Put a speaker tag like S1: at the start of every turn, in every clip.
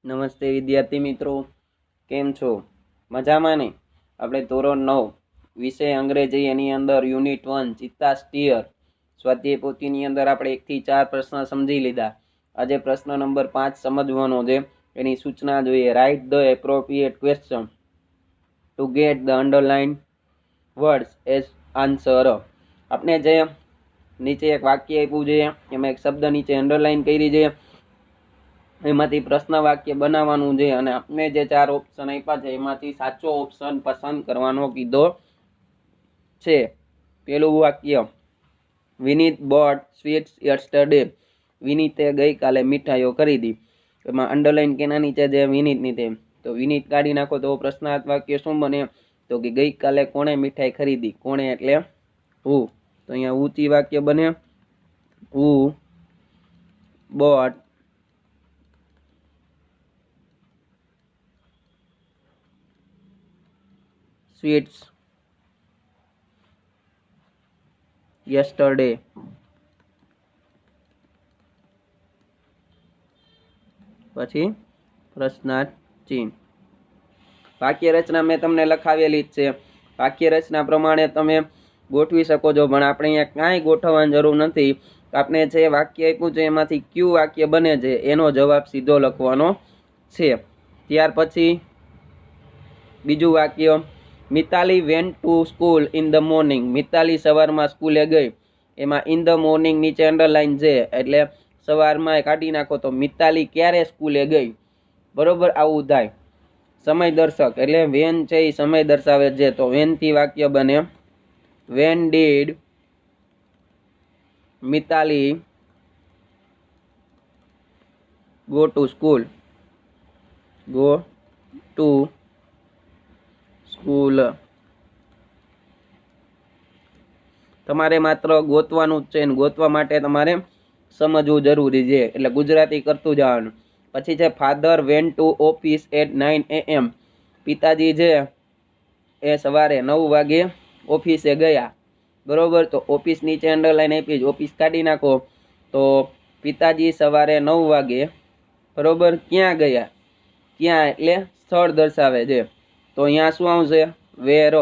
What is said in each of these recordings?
S1: નમસ્તે વિદ્યાર્થી મિત્રો, કેમ છો? મજામાં ને? આપણે ધોરણ 9 વિષય અંગ્રેજી એની અંદર યુનિટ 1 ચિત્તા સ્ટીયર સ્વાધ્યાય પોથીની અંદર આપણે 1 થી 4 પ્રશ્ન સમજી લીધા. આજે પ્રશ્ન નંબર 5 સમજવાનો છે. એની સૂચના જોઈએ. Write the appropriate question two get the underline words as answer. આપણે જે નીચે એક વાક્ય આપ્યું છે, એમાં એક શબ્દ નીચે અંડરલાઇન કરી છે, એમાંથી પ્રશ્ન વાક્ય બનાવવાનું છે અને આપણે જે 4 ઓપ્શન આપ્યા છે એમાંથી સાચો ઓપ્શન પસંદ કરવાનો કીધો છે. પેલું વાક્ય, વિનીત બોટ સ્વીટ્સ યસ્ટરડે. વિનીતે ગઈકાલે મીઠાઈઓ ખરીદી. એમાં અંડરલાઇન કેના નીચે છે? વિનીત નીચે. તો વિનીત કાઢી નાખો તો પ્રશ્નાર્થ વાક્ય શું બને? તો કે ગઈકાલે કોણે મીઠાઈ ખરીદી? કોણે એટલે હુ. તો અહીંયા ઉથી વાક્ય બને, હુ બોટ સ્વીટ્સ યસ્ટરડે. પછી પ્રશ્નાર્થ ચિહ્ન. વાક્ય રચના મેં તમને લખાવેલી જ છે. વાક્ય રચના પ્રમાણે તમે ગોઠવી શકો છો, પણ આપણે અહીંયા કાંઈ ગોઠવવાની જરૂર નથી. આપણે જે વાક્ય આપ્યું છે એમાંથી કયું વાક્ય બને છે એનો જવાબ સીધો લખવાનો છે. ત્યાર પછી બીજું વાક્ય, Mitali went to school in the morning. Mitali સવારમાં સ્કૂલે ગઈ. એમાં ઇન ધ મોર્નિંગ નીચે અંડરલાઇન છે, એટલે સવારમાં કાઢી નાખો તો મિતાલી ક્યારે સ્કૂલે ગઈ. બરોબર, આવું થાય. સમય દર્શક એટલે વેન છે એ સમય દર્શાવે છે, તો વેન થી વાક્ય બને, when did Mitali go to school. Go to school. તમારે માત્ર ગોતવાનું જ છે, ને ગોતવા માટે તમારે સમજવું જરૂરી છે, એટલે ગુજરાતી કરતું જવાનું. પછી છે father went to office at 9 AM. પિતાજી છે એ સવારે 9 વાગે ઓફિસે ગયા. બરોબર, તો ઓફિસ નીચે અંડરલાઇન આપી, ઓફિસ કાઢી નાખો તો પિતાજી સવારે 9 વાગે બરોબર ક્યાં ગયા? ક્યાં એટલે સ્થળ દર્શાવે છે, તો અહીંયા શું આવશે? વેર.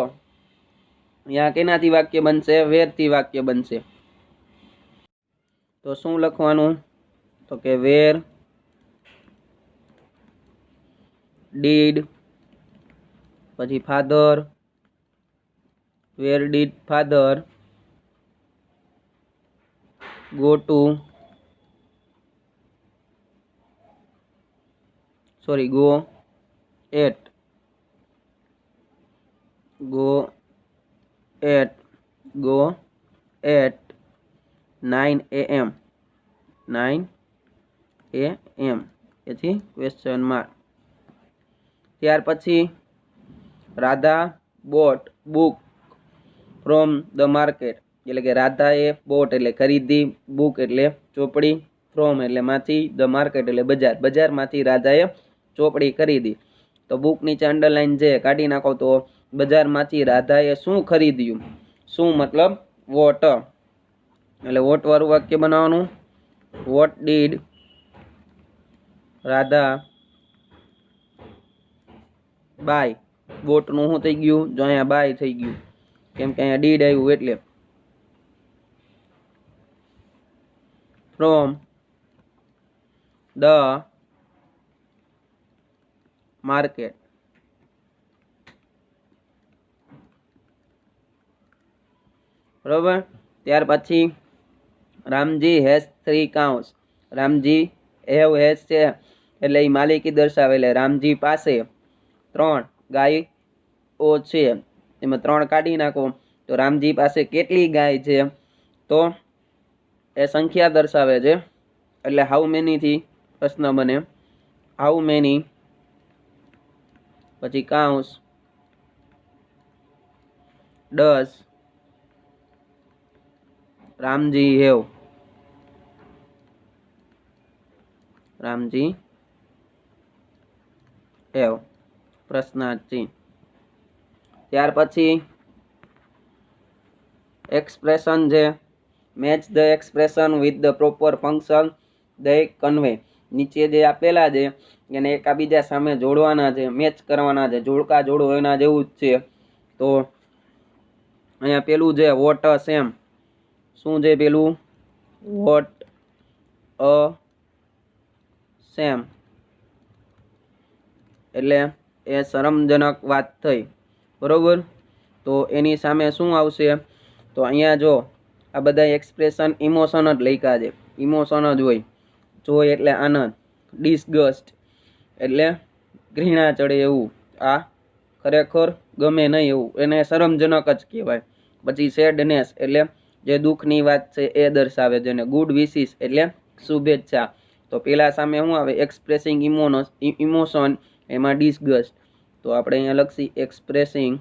S1: અહીંયા કેનાથી વાક્ય બનશે? વેર થી વાક્ય બનશે. તો શું લખવાનું? તો કે વેર ડીડ, પછી father, where did father go to, sorry go at 9 AM. 9 AM. પછી ક્વેશ્ચન માર્ક. ત્યાર પછી Radha bought book from the market. એટલે કે રાધાએ બોટ એટલે ખરીદી, બુક એટલે ચોપડી, ફ્રોમ એટલે માંથી, ધ માર્કેટ એટલે બજાર, બજારમાંથી રાધાએ ચોપડી ખરીદી. તો બુક નીચે અંડરલાઇન છે, કાઢી નાખો તો બજારમાંથી રાધાએ શું ખરીદ્યું? શું મતલબ વોટ, એટલે વોટ વાળું વાક્ય બનાવવાનું. What did Radha buy. Bought નું શું થઈ ગયું? જો અહીંયા બાય થઈ ગયું, કેમ કે અહીંયા ડીડ આવ્યું એટલે. From the market. બરોબર. ત્યાર પછી Ramji has 3 cows. Ramji have has છે એટલે એ માલિકી દર્શાવે, એટલે રામજી પાસે 3 ગાયો છે. એમાં 3 કાઢી નાખો તો રામજી પાસે કેટલી ગાય છે? તો એ સંખ્યા દર્શાવે છે, એટલે હાઉ મેની થી પ્રશ્ન બને. હાઉ મેની, પછી cows does Ramji have. Ramji have. પ્રશ્નાર્થ ચિહ્ન. ત્યાર પછી એક્સપ્રેશન છે, match the expression with the proper function they convey. નીચે જે આપેલા છે એને એકાબીજા સામે જોડવાના છે, મેચ કરવાના છે, જોડકા જોડો એના જેવું જ છે. તો અહીંયા પેલું છે વોટ અ સેમ. શું છે પેલું? વોટ અ સેમ એટલે એ શરમજનક વાત થઈ, બરોબર. તો એની સામે શું આવશે? તો અહીંયા જો આ બધા એક્સપ્રેશન ઇમોશન જ લખ્યા છે, ઇમોશન જ હોય. જોય એટલે આનંદ, ડિસગસ્ટ એટલે ઘૃણા ચડે એવું, આ ખરેખર ગમે નહીં એવું, એને શરમજનક જ કહેવાય. પછી સેડનેસ એટલે જે દુઃખની વાત છે એ દર્શાવે છે, અને ગુડ વિશિસ એટલે શુભેચ્છા. તો પેલા સામે શું આવે? એક્સપ્રેસિંગ ઇમોશન, એમાં ડિસગસ્ટ. તો આપણે અહીંયા લખી એક્સપ્રેસિંગ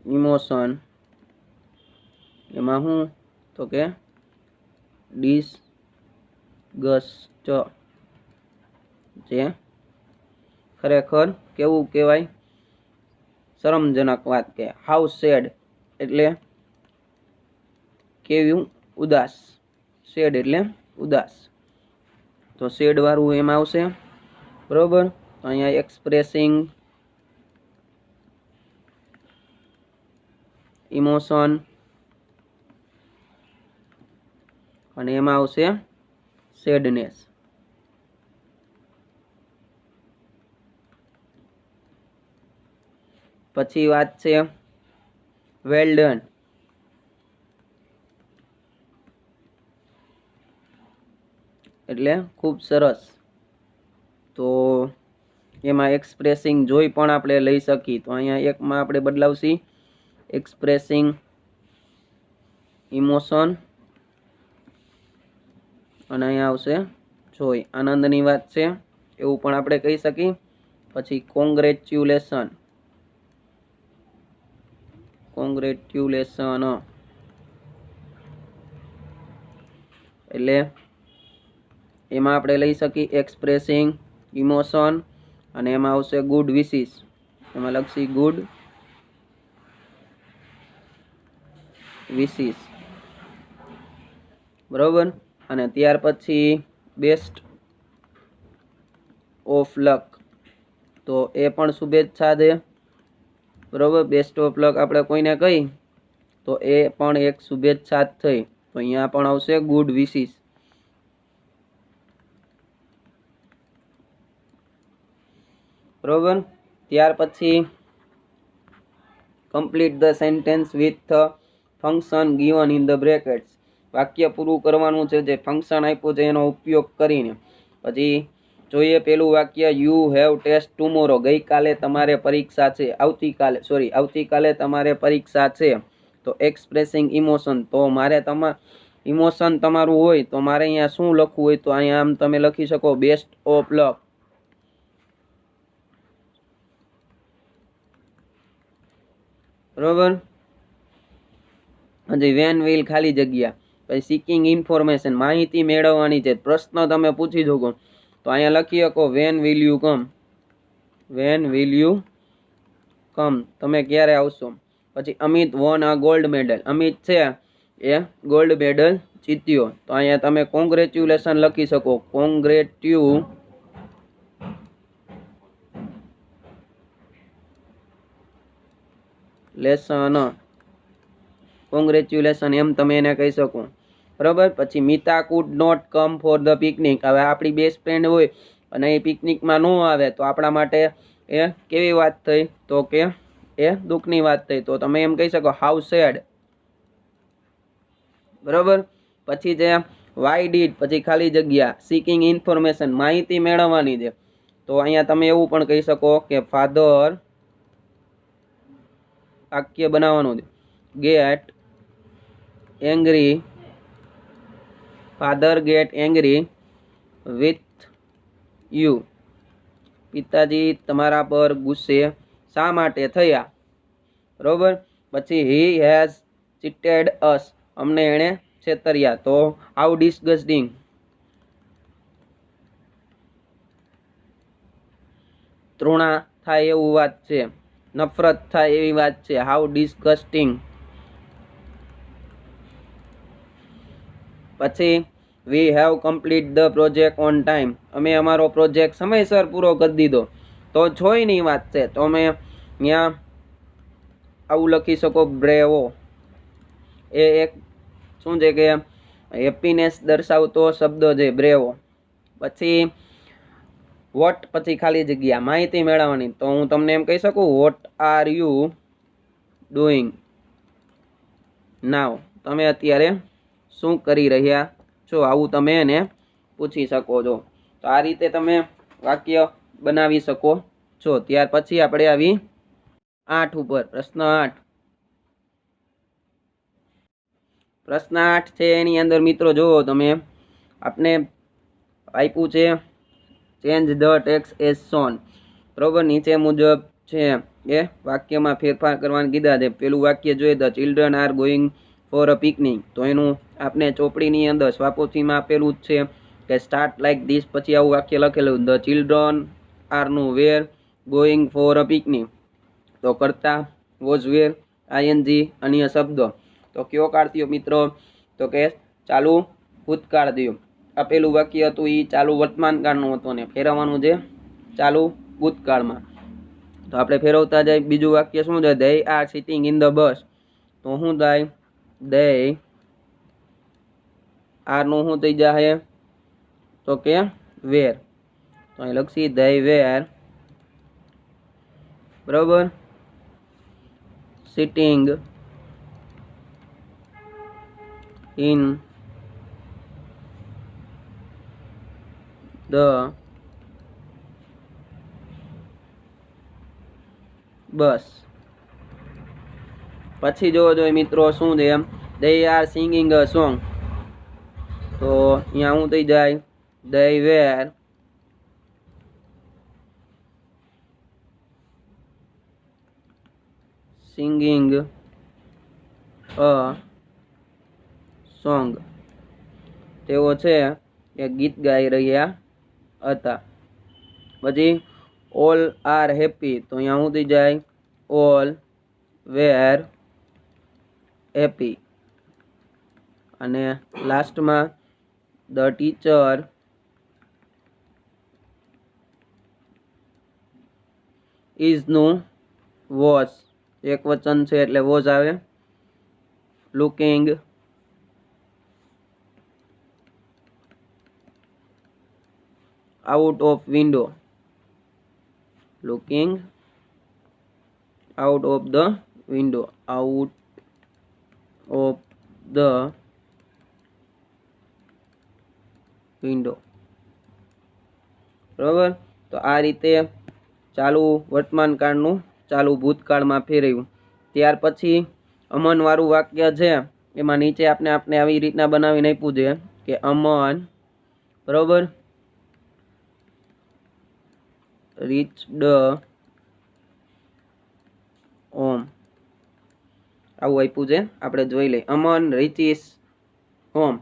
S1: ઇમોશન, એમાં શું? તો કે ડિસગસ્ટ, જે ખરેખર કેવું કહેવાય? શરમજનક વાત કે હાઉ સેડ એટલે કેવું ઉદાસ, સેડ એટલે ઉદાસ. તો સેડ વાળું એમાં આવશે, બરોબર. તો અહીંયા એક્સપ્રેસિંગ ઇમોશન અને એમાં આવશે સેડનેસ. પછી વાત છે વેલ ડન એટલે ખૂબ સરસ. તો એમાં એક્સપ્રેસિંગ જોઈ પણ આપણે લઈ શકીએ. તો અહીંયા એકમાં આપણે બદલાવશી એક્સપ્રેસિંગ ઇમોશન અને અહીંયા આવશે જોઈ, આનંદની વાત છે એવું પણ આપણે કહી શકીએ. પછી કોંગ્રેચ્યુલેશન, કોંગ્રેચ્યુલેશન એટલે એમાં આપણે લઈ શકીએ એક્સપ્રેસિંગ ઇમોશન અને એમાં આવશે ગુડ વિશિસ, એમાં લખશી ગુડ વિશિસ, બરોબર. અને ત્યાર પછી બેસ્ટ ઓફ લક, તો એ પણ શુભેચ્છા છે, બરોબર. બેસ્ટ ઓફ લક આપણે કોઈને કહી તો એ પણ એક શુભેચ્છા જ થઈ. તો અહીંયા પણ આવશે ગુડ વિશિસ. બરોબર. ત્યાર પછી complete the sentence with the function given in the brackets. વાક્ય પૂરું કરવાનું છે જે ફંક્શન આપ્યું છે એનો ઉપયોગ કરીને. પછી જોઈએ પેલું વાક્ય, યુ હેવ ટેસ્ટ ટુમોરો. ગઈકાલે તમારે પરીક્ષા છે, આવતીકાલે તમારે પરીક્ષા છે. તો એક્સપ્રેસિંગ ઇમોશન, તો મારે ઇમોશન તમારું હોય તો મારે અહીંયા શું લખવું હોય? તો અહીંયા આમ તમે લખી શકો બેસ્ટ ઓફ લક, બરોબર. હજી વેન વિલ ખાલી જગ્યા. પછી સીકિંગ ઇન્ફોર્મેશન, માહિતી મેળવવાની છે, પ્રશ્ન તમે પૂછી શકો. તો અહીંયા લખી શકો when will you come, when will you come, તમે ક્યારે આવશો. પછી Amit won a gold medal, Amit છે એ ગોલ્ડ મેડલ જીત્યો. તો અહીંયા તમે કોંગ્રેચ્યુલેશન લખી શકો, કોંગ્રેચ્યુલેશન એમ તમે એને કહી શકો, બરાબર. પછી Mita could not come for the picnic. હવે આપણી બેસ્ટ ફ્રેન્ડ હોય અને એ પિકનિકમાં ન આવે તો આપણા માટે એ કેવી વાત થઈ? તો કે એ દુઃખની વાત થઈ. તો તમે એમ કહી શકો હાઉ સેડ, બરોબર. પછી જે વાય ડીડ, પછી ખાલી જગ્યા, સીકિંગ ઇન્ફોર્મેશન, માહિતી મેળવવાની છે. તો અહીંયા તમે એવું પણ કહી શકો કે ફાધર, વાક્ય બનાવવાનું છે, get angry, father get angry with you. પિતાજી તમારા પર ગુસ્સે શા માટે થયા? બરોબર. પછી હી હેઝ ચીટેડ અસ, અમને એણે છેતર્યા. તો હાઉ ડિસગસ્ટિંગ, તૃણા થાય એવું વાત છે, નફરત થાય એવી વાત છે, હાઉ ડિસગસ્ટિંગ. પછી we have complete the project on time, અમે અમારો પ્રોજેક્ટ સમયસર પૂરો કરી દીધો. તો જોઈની વાત છે તો અમે ત્યાં આવું લખી શકો બ્રેવો, એ એક શું છે કે હેપીનેસ દર્શાવતો શબ્દ છે બ્રેવો. પછી વોટ પછી ખાલી જગ્યા માહિતી મેળવવાની, તો હું તમને એમ કહી શકું વોટ આર યુ ડુઈંગ નાવ, તમે અત્યારે શું કરી રહ્યા છો, આવું તમે એને પૂછી શકો છો. તો આ રીતે તમે વાક્ય બનાવી શકો છો. ત્યાર પછી આપણે આવી 8 ઉપર, પ્રશ્ન 8. પ્રશ્ન 8 છે એની અંદર મિત્રો જુઓ તમે, આપણે આપ્યું છે change the text as shown, બરોબર. નીચે મુજબ છે એ વાક્યમાં ફેરફાર કરવાનું કીધા છે. પેલું વાક્ય જોઈએ the children are going for a picnic, તો એનું આપણે ચોપડીની અંદર સ્વાપોથીમાં આપેલું જ છે કે સ્ટાર્ટ લાઈક ધીસ, પછી આવું વાક્ય લખેલું ધ ચિલ્ડ્રન આર નું વેર ગોઈંગ ફોર અ પિકનિક, તો કરતા વોઝ વેર આઈએનજી અન્ય શબ્દો. તો કયો કાળ થયો મિત્રો, તો કે ચાલુ ભૂતકાળ થયું. આપેલું વાક્ય હતું એ ચાલુ વર્તમાન કાળનું હતું ને ફેરવવાનું છે ચાલુ ભૂતકાળમાં. તો આપણે ફેરવતા જાય. બીજું વાક્ય શું છે, they are sitting in the bus, તો શું થાય they are નું શું થઈ જાય તો કે were, તો અહીં લખી they were, બરોબર, sitting in the બસ. પછી જોવો જોઈએ મિત્રો શું છે, they are singing a song, તો અહીંયા શું થઈ જાય they were singing a song, તેઓ છે એ ગીત ગાઈ રહ્યા હતા. પછી ઓલ આર હેપી, તો અહીંયા શું થઈ જાય ઓલ વેર હેપી. અને લાસ્ટમાં ધ ટીચર ઇઝ નું વોઝ, એક વચન છે એટલે વોઝ આવે, looking out of window, looking out of the window, out of the window, બરાબર. તો આ રીતે ચાલુ વર્તમાન કાળનું ચાલુ ભૂતકાળમાં ફેરવ્યું. ત્યાર પછી અમન વાળું વાક્ય છે એમાં નીચે આપણે આવી રીતના બનાવીને આપ્યું છે કે અમન, બરોબર, reached home, આવું આપ્યું છે, આપણે જોઈ લઈએ. અમન રીચીસ હોમ,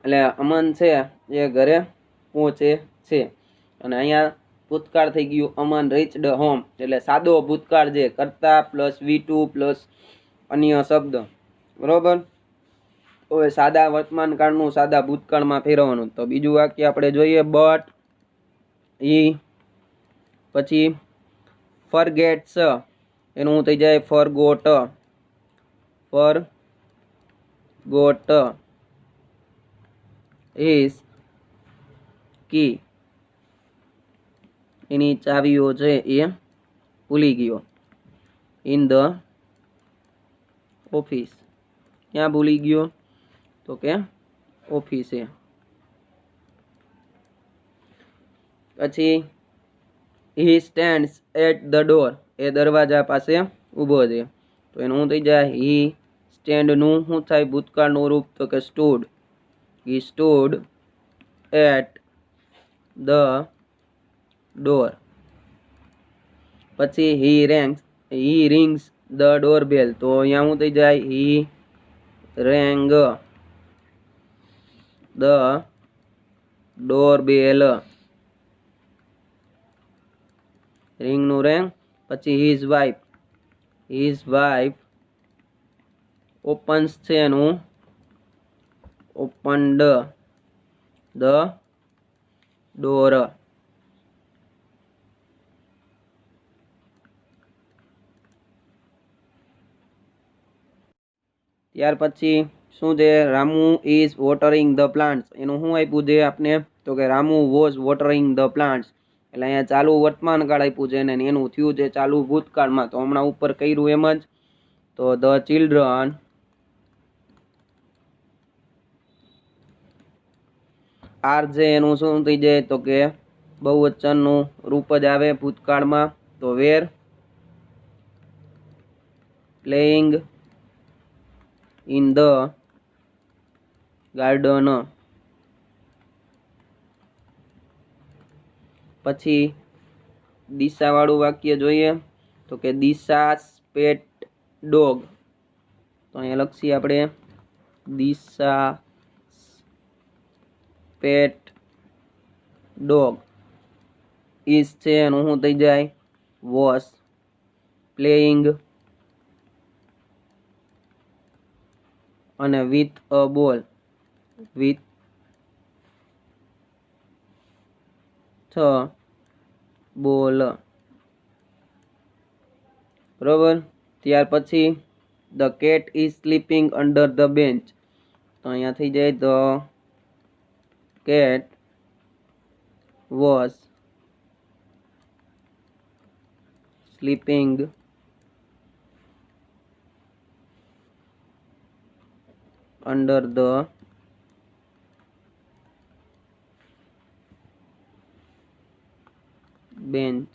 S1: એટલે અમન છે એ ઘરે પહોંચે છે. અને અહીંયા ભૂતકાળ થઈ ગયું અમન રીચડ હોમ, એટલે સાદો ભૂતકાળ છે, કરતા પ્લસ V2 પ્લસ અન્ય શબ્દ, બરોબર. હવે સાદા વર્તમાન કાળનું સાદા ભૂતકાળમાં ફેરવવાનું. તો બીજું વાક્ય આપણે જોઈએ બટ હી, પછી ફરગેટ્સ, એનું થઈ જાય ફરગોટ, ફરગોટ હિઝ કી, એની ચાવીઓ છે એ ભૂલી ગયો. ઇન ધ ઓફિસ, ક્યાં ભૂલી ગયો તો કે ઓફિસે. પછી હી સ્ટેન્ડ્સ એટ ધ ડોર, એ દરવાજા પાસે ઊભો છે, તો એનું શું થઈ જાય હી સ્ટેન્ડ નું શું થાય ભૂતકાળનું રૂપ તો કે stood, he stood at the door. પછી he rings the door bell, તો અહીંયા શું થઈ જાય he rang the door bell, ring નું રેંગ. પછી હિઝ વાઇફ ઓપન્સ છે એનું opened the door. ત્યાર પછી શું છે? Ramu is watering the plants. એનું શું આપ્યું છે આપને? તો કે Ramu was watering the plants. એટલે અહીંયા ચાલુ વર્તમાન કાળ આપ્યું છે ને એનું થયું છે ચાલુ ભૂતકાળમાં. તો હમણાં ઉપર કર્યું એમ જ. તો ધ ચિલ્ડ્રન આર જે એનું શું થઈ જાય? તો કે બહુવચનનું રૂપ જ આવે ભૂતકાળમાં. તો were playing in the garden. પછી દિશાવાળું વાક્ય જોઈએ તો કે દિશાસ પેટ ડોગ. તો અહીંયા લખીએ આપણે દિશા પેટ ડોગ. ઇઝ છે એનું શું થઈ જાય? વોસ પ્લેઇંગ અને વિથ અ બોલ. વિથ બોલ. બરોબર. ત્યાર પછી the cat is sleeping under the bench. તો અહીંયા થઈ જાય the cat was sleeping under the bench.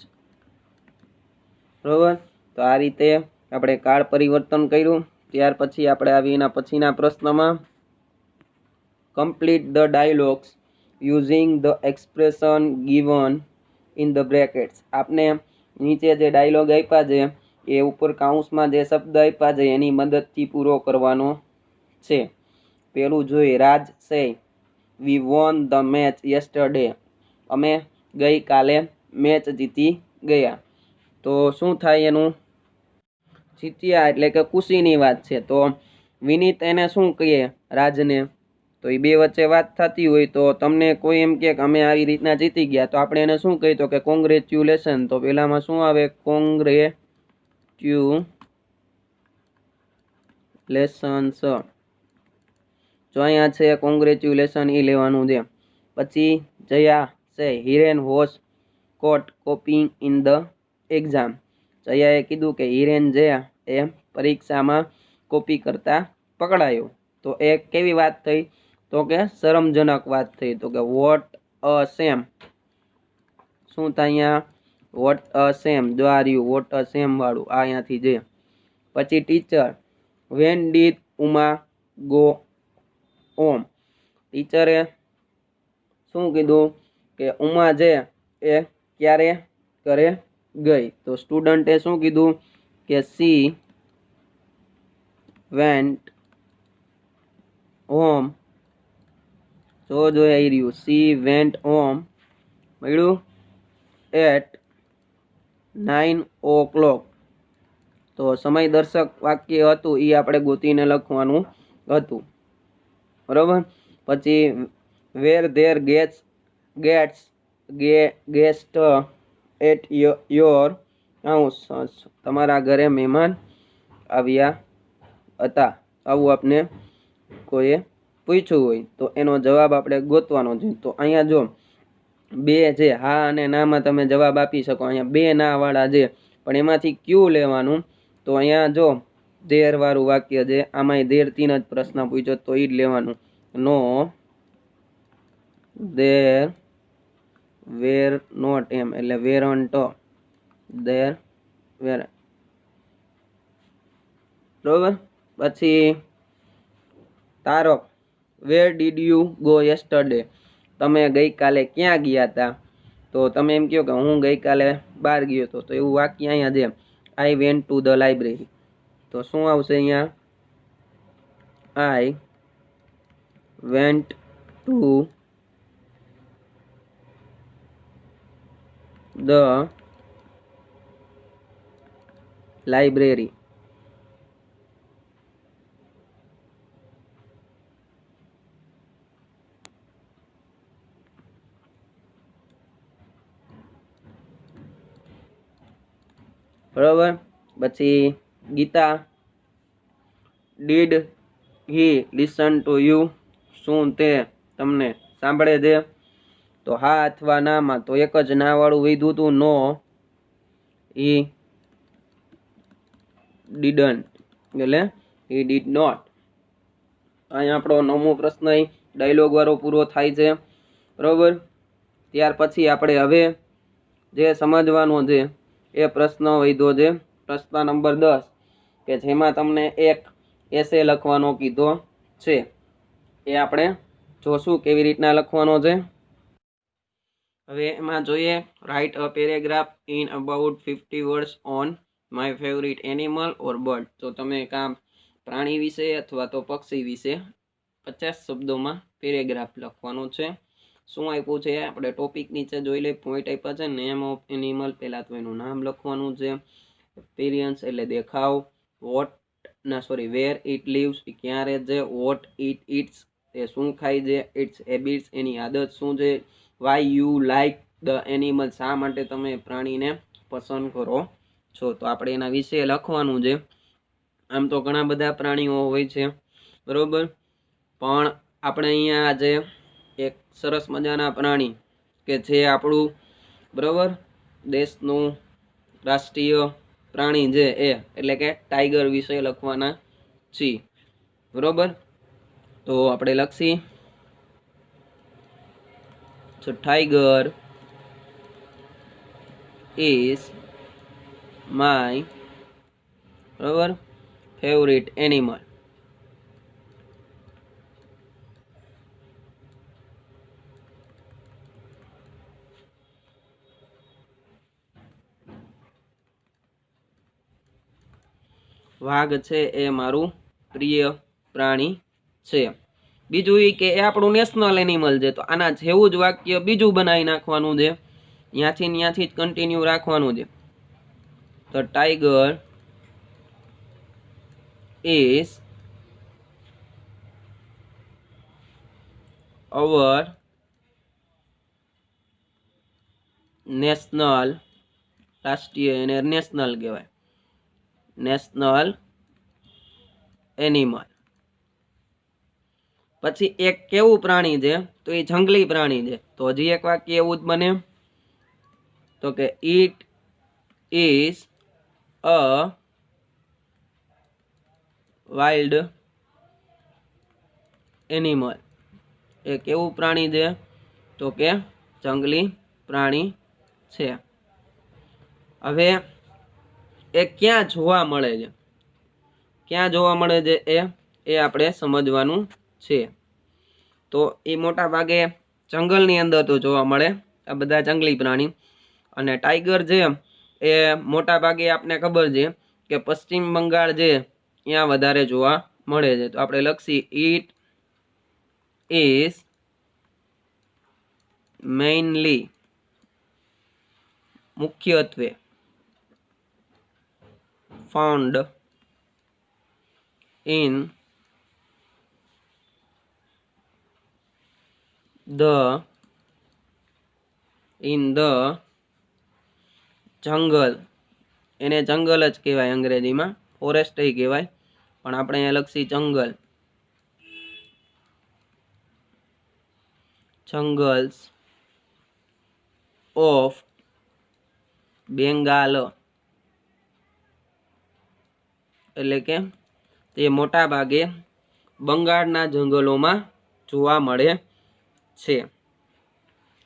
S1: બરોબર. તો આ રીતે આપણે કાળ પરિવર્તન કર્યું. ત્યાર પછી આપણે આવી એના પછીના પ્રશ્નમાં complete the dialogues using the expression given in the brackets. આપને નીચે જે ડાયલોગ આપ્યા છે એ ઉપર કાઉન્સમાં જે શબ્દ આપ્યા છે એની મદદથી પૂરો કરવાનો છે. પેલું જોઈએ રાજ સે વી વોન ધ મેચ યસ્ટરડે. અમે ગઈકાલે મેચ જીતી ગયા. તો શું થાય એનું? જીત્યા એટલે કે ખુશીની વાત છે. તો વિનીત એને શું કહીએ રાજને? તો એ બે વચ્ચે વાત થતી હોય તો તમને કોઈ એમ કે અમે આવી રીતના જીતી ગયા તો આપણે એને શું કહી? તો કે કોંગ્રેચ્યુલેશન. તો પેલામાં શું આવે? કોંગ્રેચ્યુલેશન્સ. જો અહીંયા છે કોંગ્રેચ્યુલેશન એ લેવાનું છે. પછી જયા છે Hiren was caught copying in the exam. જયાએ કીધું કે હિરેન જે એ પરીક્ષામાં કોપી કરતા પકડાયો. તો એ કેવી વાત થઈ? તો કે શરમજનક વાત થઈ. તો કે વોટ અ શેમ. શું થાય અહીંયા? What a shame. જો આ રહ્યું વોટ અ શેમ વાળું આ અહીંયાથી જે. પછી teacher when did Uma go home. ટીચરે શું કીધું કે ઉમા જે એ ક્યારે ઘરે ગઈ? તો સ્ટુડન્ટે શું કીધું કે સી વેન્ટ હોમ. જો આવી રહ્યું સી વેન્ટ હોમ મળ્યું એટ 9 o'clock. તો સમય દર્શક વાક્ય હતું એ આપણે ગોતીને લખવાનું હતું. બરોબર. પછી were there guest at your house. તમારા ઘરે મહેમાન આવ્યા હતા. આવું આપને કોઈએ પૂછ્યું હોય તો એનો જવાબ આપણે ગોતવાનો છે. તો અહીંયા જો બે છે હા અને નામાં તમે જવાબ આપી શકો. અહીંયા બે ના વાળા છે પણ એમાંથી કયું લેવાનું? તો અહીંયા જો ધેર વાળું વાક્ય છે આમાં ધેર તીન જ પ્રશ્ન પૂછ્યો તો એ જ લેવાનું. નો ધેર વેર નોટ એમ એટલે વેરન્ટ ધેર વેર. બરોબર. પછી Tarak where did you go yesterday. તમે ગઈકાલે ક્યાં ગયા હતા? તો તમે એમ કહો કે હું ગઈકાલે બહાર ગયો હતો. તો એવું વાક્ય અહીંયા છે I went to the library. તો શું આવશે અહીંયા? I went to the library. બરાબર. પછી Gita, did he listen to you, શું તે તમને સાંભળે છે? તો હા અથવા નામાં તો એક જ ના વાળું વધ્યું હતું, નો હી ડીડન્ટ, એટલે હી ડીડ નોટ. અહીં આપણો 9મો પ્રશ્ન ડાયલોગ વાળો પૂરો થાય છે. બરોબર. ત્યાર પછી આપણે હવે જે સમજવાનો છે એ પ્રશ્ન વધ્યો છે, પ્રશ્ન નંબર 10, કે જેમાં તમને એક એસે લખવાનો કીધો છે. એ આપણે જોશું કેવી રીતના લખવાનો છે. હવે એમાં જોઈએ, write a paragraph in about 50 words on my favourite animal or bird. તો તમે કામ પ્રાણી વિશે અથવા તો પક્ષી વિશે 50 શબ્દોમાં પેરેગ્રાફ લખવાનો છે. શું આપ્યું છે આપણે ટોપિક નીચે જોઈ લે, પોઈન્ટ આપ્યા છે. નેમ ઓફ એનિમલ, પહેલા તો એનું નામ લખવાનું છે. એપિયરન્સ એટલે દેખાવ, વેર ઇટ લીવ્સ એ ક્યાં રહે છે, વોટ ઇટ ઇટ્સ એ શું ખાય છે, ઇટ્સ હેબિટ્સ એની આદત શું છે, why you like the animal શા માટે તમે પ્રાણીને પસંદ કરો છો. તો આપણે એના વિશે લખવાનું છે. આમ તો ઘણા બધા પ્રાણીઓ હોય છે, બરોબર, પણ આપણે અહીંયા આજે એક સરસ મજાના પ્રાણી કે જે આપણું બરોબર દેશનું રાષ્ટ્રીય પ્રાણી છે એ એટલે કે ટાઈગર વિશે લખવાના છીએ. બરોબર. તો આપણે લખી, so tiger is my બરોબર ફેવરિટ એનિમલ. વાઘ છે એ મારું પ્રિય પ્રાણી છે. બીજું એ કે એ આપણું નેશનલ એનિમલ છે. તો આના જેવું જ વાક્ય બીજું બનાવી નાખવાનું છે, ત્યાંથી જ કન્ટિન્યુ રાખવાનું છે. તો ટાઈગર is our નેશનલ, રાષ્ટ્રીય એને નેશનલ કહેવાય, નેશનલ એનિમલ. પછી એક કેવું પ્રાણી છે, તો એ જંગલી પ્રાણી છે. તો હજી એક વાક્ય એવું જ બને, તો કે it is a wild animal. એ કેવું પ્રાણી છે, તો કે જંગલી પ્રાણી છે. હવે એ ક્યાં જોવા મળે છે, ક્યાં જોવા મળે છે એ આપણે સમજવાનું છે. તો એ મોટા ભાગે જંગલની અંદર તો જોવા મળે આ બધા જંગલી પ્રાણી. અને ટાઈગર છે એ મોટા ભાગે આપને ખબર છે કે પશ્ચિમ બંગાળ છે ત્યાં વધારે જોવા મળે છે. તો આપણે લખી, ઇટ ઇઝ મેઇનલી, મુખ્યત્વે, ફાઉન્ડ ઇન ધ જંગલ. એને જંગલ જ કહેવાય અંગ્રેજીમાં, ફોરેસ્ટ કહેવાય, પણ આપણે અહીંયા લખી જંગલ, જંગલ્સ ઓફ બેંગાલ. એટલે કે તે મોટા ભાગે બંગાળના જંગલોમાં જોવા મળે છે.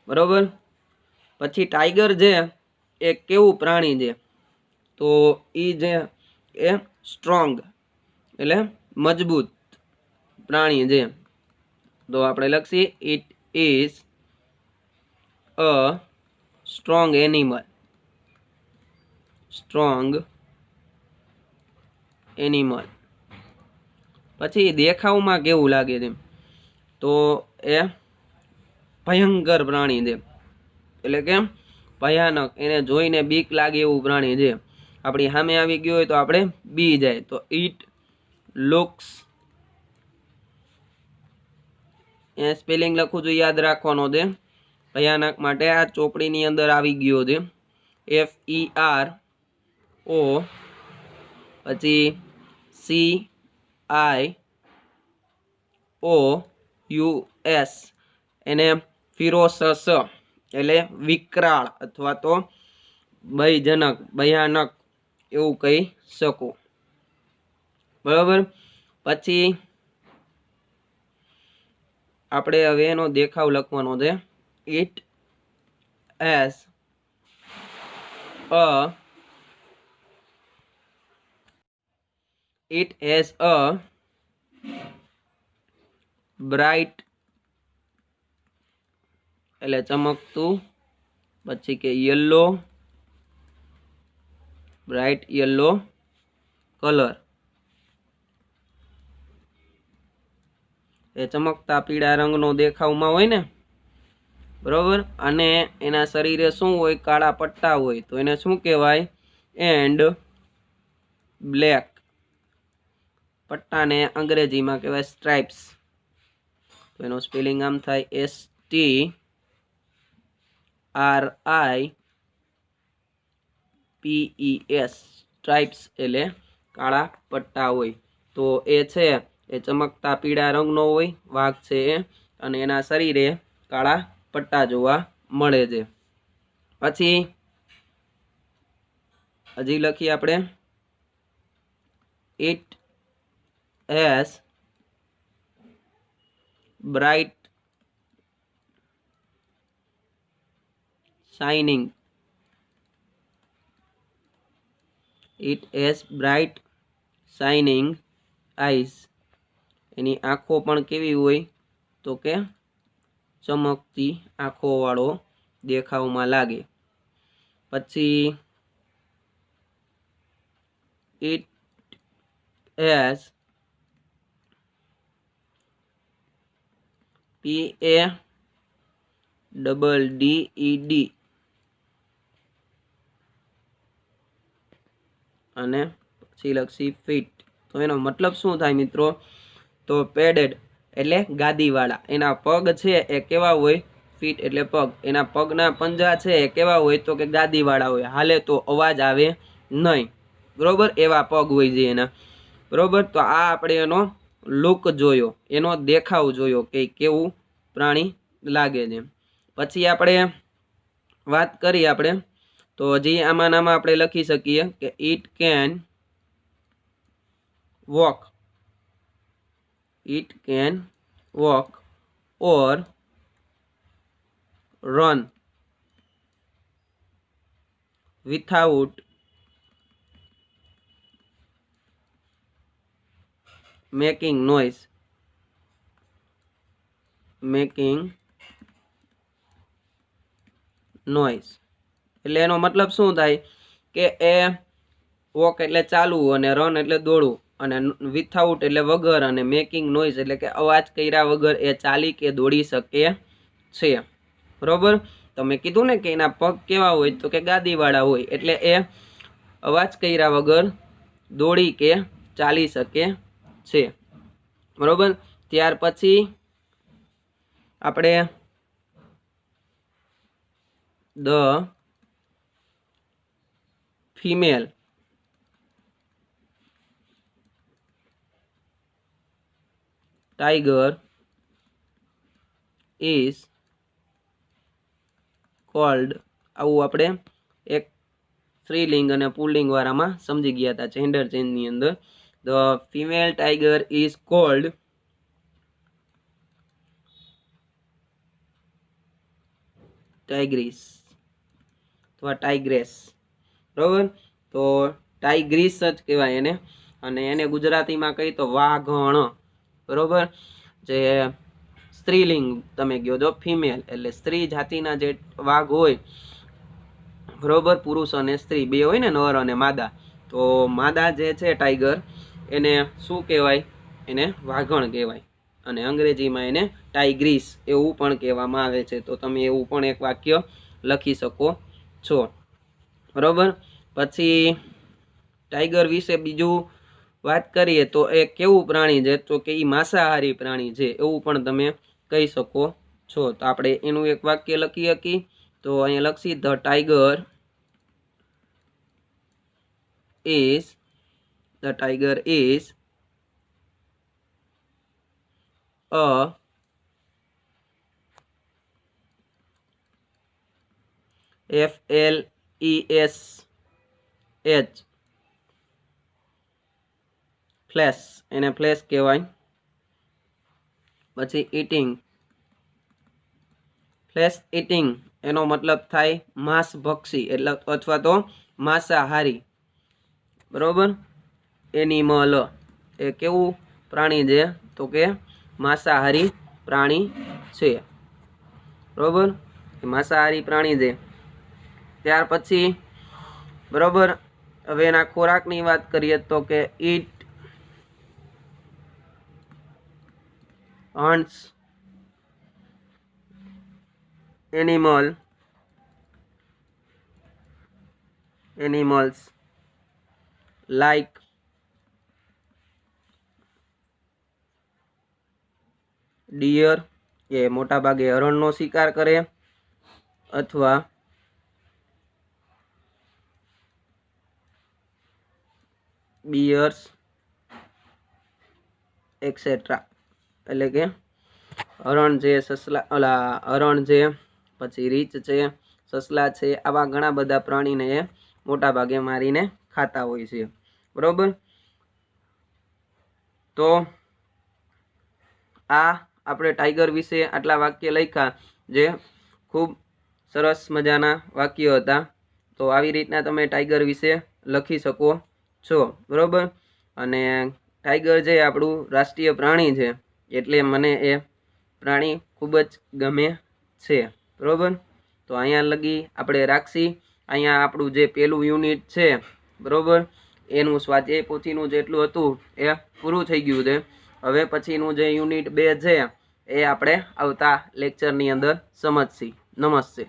S1: બરોબર. પછી ટાઈગર છે એ કેવું પ્રાણી છે, તો એ જે એ સ્ટ્રોંગ એટલે મજબૂત પ્રાણી છે. તો આપણે લખીએ, it is a strong animal, strong animal. પછી દેખાવમાં કેવું લાગે છે, તો એ ભયંકર પ્રાણી છે, એટલે કે ભયાનક, એને જોઈને બીક લાગે એવું પ્રાણી છે. આપણી સામે આવી ગયું હોય તો આપણે બી જાય. તો ઇટ લુક્સ, એ સ્પેલિંગ લખું છું, યાદ રાખવાનો છે ભયાનક માટે. આ ચોપડીની અંદર આવી ગયો છે, FER ઓ પછી CIOUS એને ફિરોસસ એટલે વિકરાળ અથવા તો ભયજનક ભયાનક એવું કહી શકો બરાબર। પછી આપણે હવે એનો દેખાવ લખવાનો છે ઇટ એસ અ બ્રાઇટ એટલે ચમકતું પછી કે યલો બ્રાઇટ યલો કલર એ ચમકતા પીળા રંગનો દેખાવમાં હોય ને બરોબર અને એના શરીરે શું હોય કાળા પટ્ટા હોય તો એને શું કહેવાય એન્ડ બ્લેક પટ્ટાને અંગ્રેજીમાં કહેવાય સ્ટ્રાઇપ્સ તો એનો સ્પેલિંગ આમ થાય STRIPES સ્ટ્રાઇપ્સ એટલે કાળા પટ્ટા હોય તો એ છે એ ચમકતા પીળા રંગનો હોય વાઘ છે એ અને એના શરીરે કાળા પટ્ટા જોવા મળે છે। પછી હજી લખીએ આપણે it has bright shining it has bright shining eyes એની આંખો પણ કેવી હોય તો કે ચમકતી આંખો વાળો દેખાવમાં લાગે। પછી ઇટ હેઝ PADDED અને પછી લખી ફિટ તો એનો મતલબ શું થાય મિત્રો તો પેડેડ એટલે ગાદીવાળા એના પગ છે એ કેવા હોય ફીટ એટલે પગ એના પગના પંજા છે એ કેવા હોય તો કે ગાદીવાળા હોય હાલે તો અવાજ આવે નહીં બરોબર એવા પગ હોય છે એના બરોબર તો આ આપણે એનો લુક જોયો એનો દેખાવ જોયો કે કેવું પ્રાણી લાગે છે। પછી આપણે વાત કરી આપણે તો હજી આમાં આપણે લખી શકીએ કે it can walk or run without making noise એટલે એનો મતલબ શું થાય કે એ વોક એટલે ચાલવું અને રન એટલે દોડવું અને વિથઆઉટ એટલે વગર અને મેકિંગ નોઇઝ એટલે કે અવાજ કર્યા વગર એ ચાલી કે દોડી શકે છે બરોબર તો મેં કીધું ને કે એના પગ કેવા હોય તો કે ગાદીવાળા હોય એટલે એ અવાજ કર્યા વગર દોડી કે ચાલી શકે છે બરોબર। ત્યાર પછી આપણે the female tiger is called આવું આપણે એક સ્ત્રીલિંગ અને પુલ્લિંગ વાળામાં સમજી ગયા હતા જેન્ડર ચેન્જની અંદર the female tiger is called tigress અથવા ટાઈગ્રેસ બરોબર તો ટાઈગ્રીસ જ કહેવાય એને અને એને ગુજરાતીમાં કહી તો વાઘણ બરોબર જે સ્ત્રીલિંગ તમે કહો છો ફિમેલ એટલે સ્ત્રી જાતિના જે વાઘ હોય બરોબર પુરુષ અને સ્ત્રી બે હોય ને નર અને માદા તો માદા જે છે ટાઈગર એને શું કહેવાય એને વાઘણ કહેવાય અને અંગ્રેજીમાં એને ટાઈગ્રીસ એવું પણ કહેવામાં આવે છે તો તમે એવું પણ એક વાક્ય લખી શકો છો બરોબર। પછી ટાઈગર વિશે બીજું વાત કરીએ તો એ કેવું પ્રાણી છે તો કે એ માંસાહારી પ્રાણી છે એવું પણ તમે કહી શકો છો તો આપણે એનું એક વાક્ય લખી શકીએ તો અહીંયા લખી the tiger is a FLESH flash, એને ફ્લેશ કહેવાય. પછી ઈટિંગ, ફ્લેશ ઈટિંગ એનો મતલબ થાય માંસ ભક્ષી એટલે અથવા તો માંસાહારી, બરોબર. એનિમલ એ કેવું પ્રાણી છે તો કે માંસાહારી પ્રાણી છે, બરોબર. માંસાહારી પ્રાણી છે. ત્યાર પછી બરોબર હવે એના ખોરાકની વાત કરીએ તો કે ઈટ hunts animals like deer, એ મોટા ભાગે હરણનો શિકાર કરે અથવા bears એક્સેટ્રા, એટલે કે હરણ છે, સસલા, હરણ છે, પછી રીંછ છે, સસલા છે, આવા ઘણા બધા પ્રાણીને એ મોટા ભાગે મારીને ખાતા હોય છે, બરોબર. તો આ આપણે ટાઈગર વિશે આટલા વાક્ય લખ્યા જે ખૂબ સરસ મજાના વાક્યો હતા. તો આવી રીતના તમે ટાઈગર વિશે લખી શકો છો, બરોબર. અને ટાઈગર જે આપણું રાષ્ટ્રીય પ્રાણી છે એટલે મને એ પ્રાણી ખૂબ જ ગમે છે, બરોબર. તો અહીંયા લગી આપણે રાખશી. અહીંયા આપણું જે પહેલું યુનિટ છે, બરોબર, એનું સ્વાધ્યાય પોથીનું જેટલું હતું એ પૂરું થઈ ગયું છે. હવે પછીનું જે યુનિટ 2 છે એ આપણે આવતા લેક્ચરની અંદર સમજશી. નમસ્તે.